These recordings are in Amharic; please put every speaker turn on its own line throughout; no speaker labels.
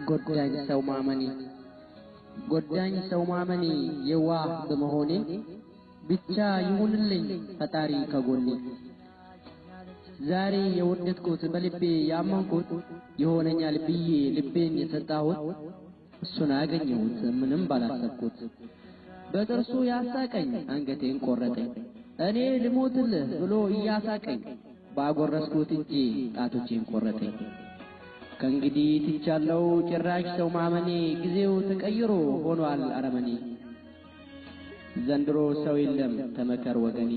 ጎዳኝ ሰው ማመኔ ጎዳኝ ሰው ማመኔ የዋህ በመሆኔ ብቻ ይሁንልኝ ፈጣሪ ከጎኔ ዛሬ የወደድኩት በልቤ ያመንኩት ይሆነኛል ብዬ ልቤን የሰጣሁት እሱን አገኘሁት ምንም ባላሰብኩት በጥርሱ ያሳቀኝ አንገቴን ቆረጠኝ እኔ ልሞትልህ ብሎ እያሳቀኝ ባጎረስኩት እጄ ጣቶቼን ቆረጠኝ ከእንግዲህ ትቻለው ጭራሽ ሰው ማመኔ ጊዜው ተቀይሮ ሆኗል አረመኔ ዘንድሮ ሰው የለም ተመከር ወገኔ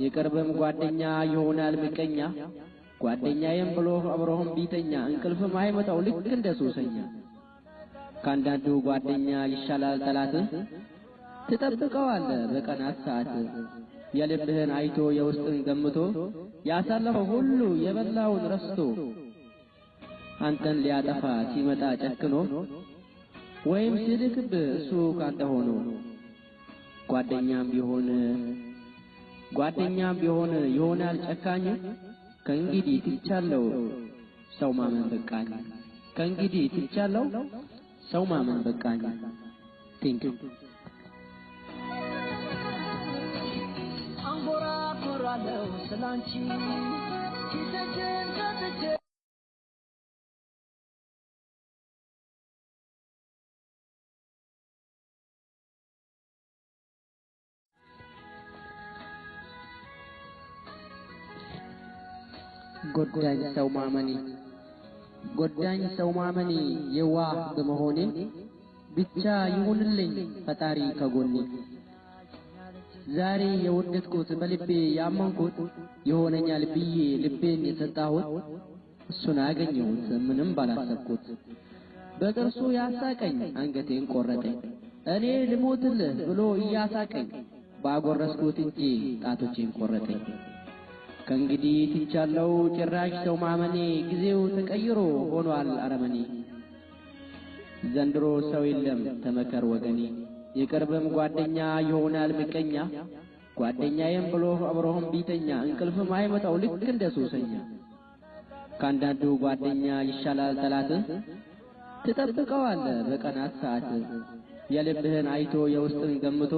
የቅርብም ጓደኛ ይሆናል ምቀኛ ጓደኛዬም ብሎ አብሮህም ቢተኛ እንቅልፍም አይመጣው ልክ እንደ ሱሰኛ ካንዳንዱ ጓደኛ ይሻላል ጠላት ትጠብቀዋለህ በቀናት ሰዓት የልብህን አይቶ የውስጥን ገምቶ ያሳለፈው ሁሉ የበላውን ረስቶ አንተን ሊያጠፋ ሲመጣ ጨክኖ ወይም ሲልክብህ እሱ ካንተ ሆኖ ጓደኛም ቢሆን ይሆናል ጨካኝ ከእንግዲህ ትቻለው ሰው ማመን በቃኝ ከእንግዲህ ትቻለው ሰው ማመን በቃኝ ቲንክ አንጎራ ኮራለው ስላንቺ ሲተጀንተጀ ጎዳኝ ሰው ማመኔ የዋህ በመሆኔ ብቻ ይሁንልኝ ፈጣሪ ከጎኔ ዛሬ የወደድኩት በልቤ ያመንኩት ይሆነኛል ብዬ ልቤን የሰጣሁት እሱን አገኘሁት ምንም ባላሰብኩት በጥርሱ ያሳቀኝ አንገቴን ቆረጠኝ እኔ ልሞትልህ ብሎ እያሳቀኝ ባጎረስኩት እጄ ጣቶቼን ቆረጠኝ ከእንግዲህ ትቻለው ጭራሽ ሰው ማመኔ ጊዜው ተቀይሮ ሆኗል አረመኔ ዘንድሮ ሰው የለም ተመከር ወገኔ የቅርብም ጓደኛ ይሆናል ምቀኛ ጓደኛዬም ብሎ አብሮህም ቢተኛ እንቅልፍም አይመጣው ልክ እንደ ሱሰኛ ካንዳንዱ ጓደኛ ይሻላል ጠላት ትጠብቀዋለህ በቀናት ሰዓት የልብህን አይቶ የውስጥን ገምቶ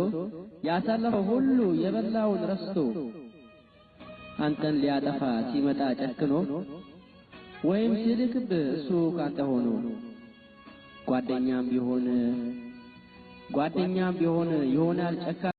ያሳለፈው ሁሉ የበላውን ረስቶ አንተን ሊያጠፋ ሲመጣ ጨክኖ ወይም ሲልክብህ እሱ ካንተ ሆኖ ጓደኛም ቢሆን ይሆናል ጨካኝ